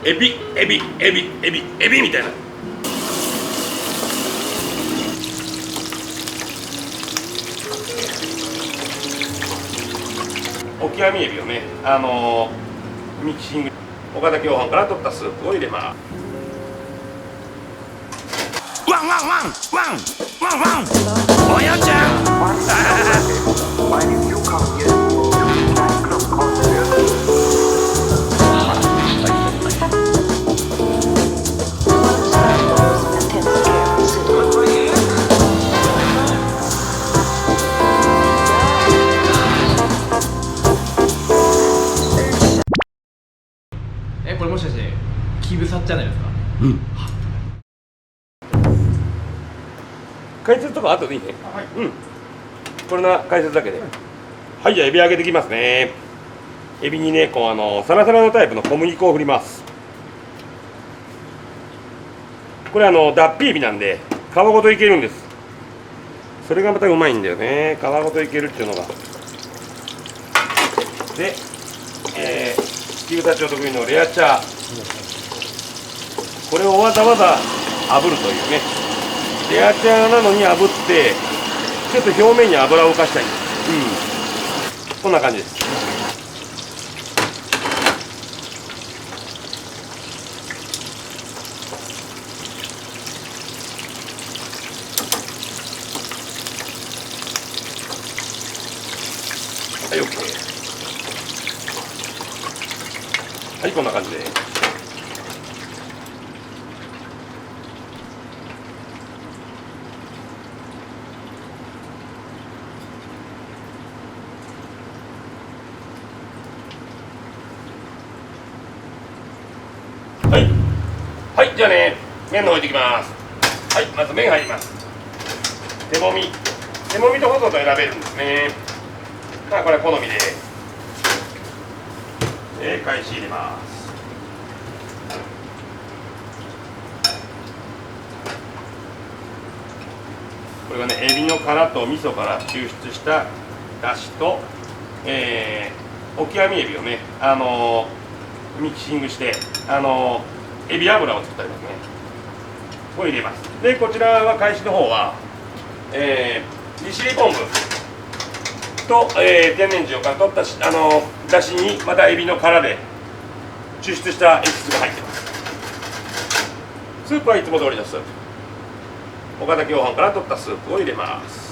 エビみたいな。オキアミエビをね、ミキシング、岡田共犯から取ったスープを入れます。ワンワンワンワンワンワン、おやちゃん。これもしかしてキブサじゃないですか。うん。解説とか後でいいね。はい。うん。これな解説だけで。はい、じゃあエビ揚げていきますね。エビにね、こうサラサラのタイプの小麦粉を振ります。これ脱皮エビなんで皮ごといけるんです。それがまたうまいんだよね。皮ごといけるっていうのが。で、キブタ町得意のレアチャー。これをわざわざ炙るというね。レアチャーなのに炙ってちょっと表面に油を浮かしたいんです。うん、こんな感じです。はい、OK。はい、こんな感じで。はい、はい、じゃあね、麺の方置いていきます。はい、まず麺入ります。手もみと細と選べるんですね。まあこれは好みで、返し入れます。これはね、エビの殻と味噌から抽出しただしと、オキアミエビをね、ミキシングして、エビ油を作ってありますね。これ入れます。で、こちらは返しの方は、利尻昆布と、天然塩から取っただしにまたエビの殻で抽出したエキスが入ってます。スープはいつも通りのスープ。岡田共犯から取ったスープを入れます。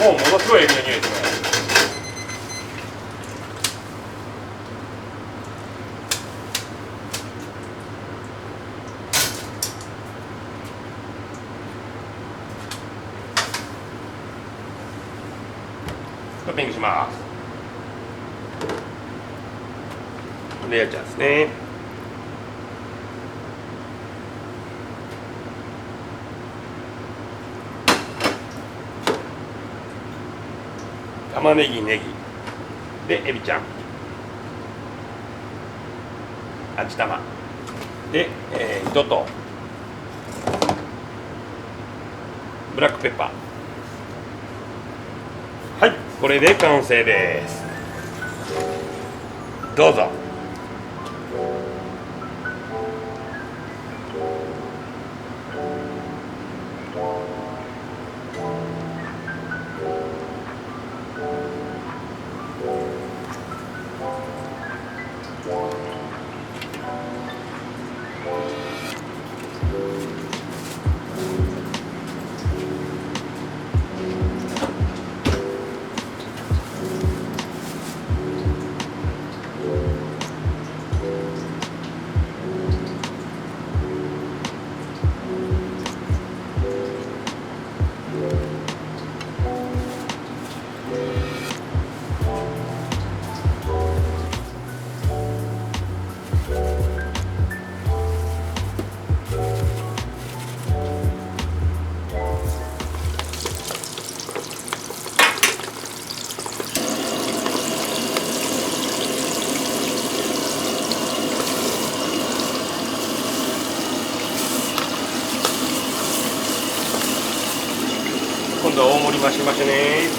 もうものすごいエビの匂いですね。トッピングします。レアちゃんですね。玉ねぎ、ネギでエビちゃん、味玉で、糸とブラックペッパー。はい、これで完成です。どうぞ。と大盛り増しましてね。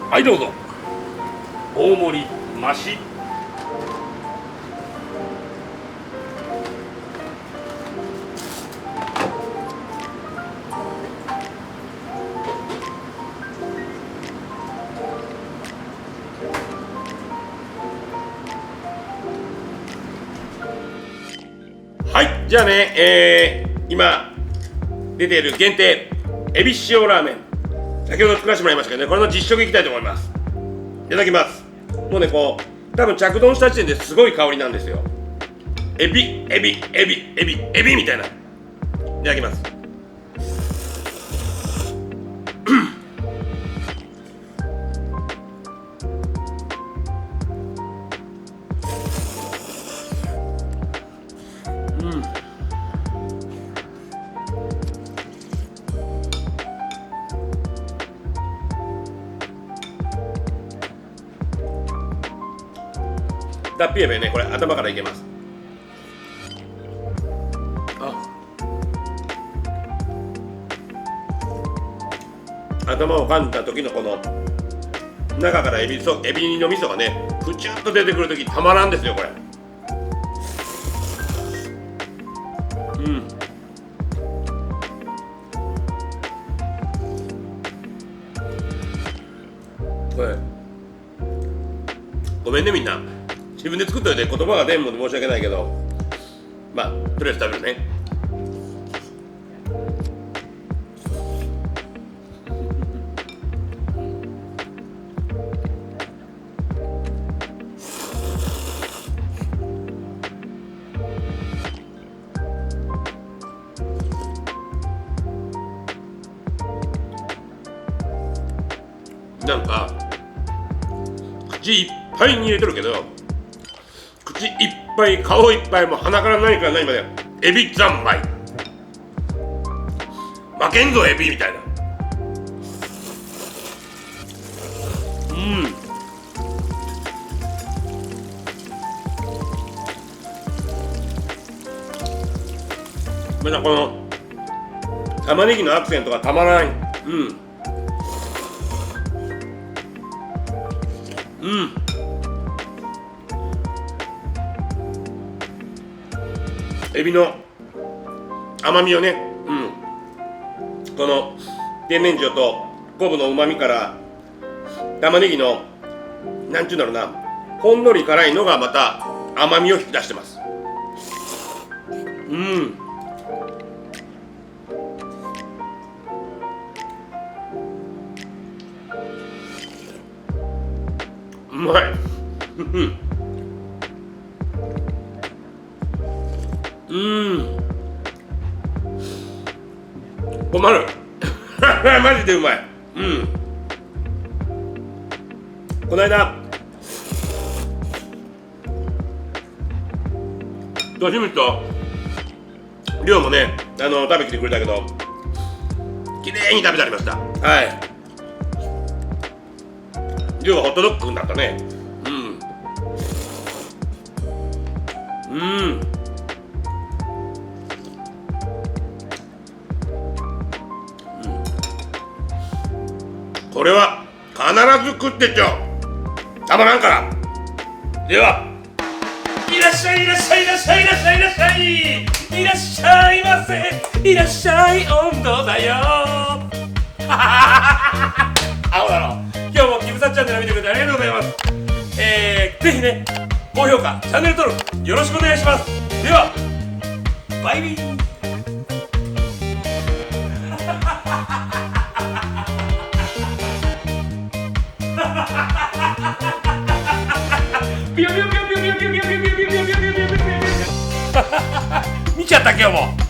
はい、どうぞ。大盛り増し。はい、じゃあね、今出ている限定エビ塩ラーメン、先ほど作らせてもらいましたけどね、これの実食いきたいと思います。いただきます。もうね、こう多分着丼した時点ですごい香りなんですよ。エビエビエビエビエビみたいな。いただきます。脱皮エビね、これ頭からいけます。頭を噛んだ時のこの中からエビの味噌がね、ふちゅっと出てくる時たまらんですよ、これ。これごめんねみんな、自分で作っといて言葉が出んもんで申し訳ないけど、まあとりあえず食べるね。なんか口いっぱいに入れてるけど、口いっぱい顔いっぱい、もう鼻から何から何までエビ三昧、負けんぞエビみたいな。またこの玉ねぎのアクセントがたまらない。エビの甘みをね、この天然塩と昆布の旨味から玉ねぎのなんちゅうんだろうな、ほんのり辛いのがまた甘みを引き出してます。困るマジでうまい。この間としみとりょうもね食べきてくれたけどきれいに食べてありました。はい、りょうはホットドッグになったね。これは必ず食ってちょたまらんから。ではいらっしゃいいらっしゃいいらっしゃいいらっしゃいいらっしゃいいらっしゃいませ、いらっしゃい温度だよ青だろ。今日もキムサチャンネル見てくれてありがとうございます。ぜひね高評価チャンネル登録よろしくお願いします。ではバイビーピヨピヨピヨピヨピヨピヨピヨピヨピヨピヨピヨピヨピヨピヨ見ちゃった今日も。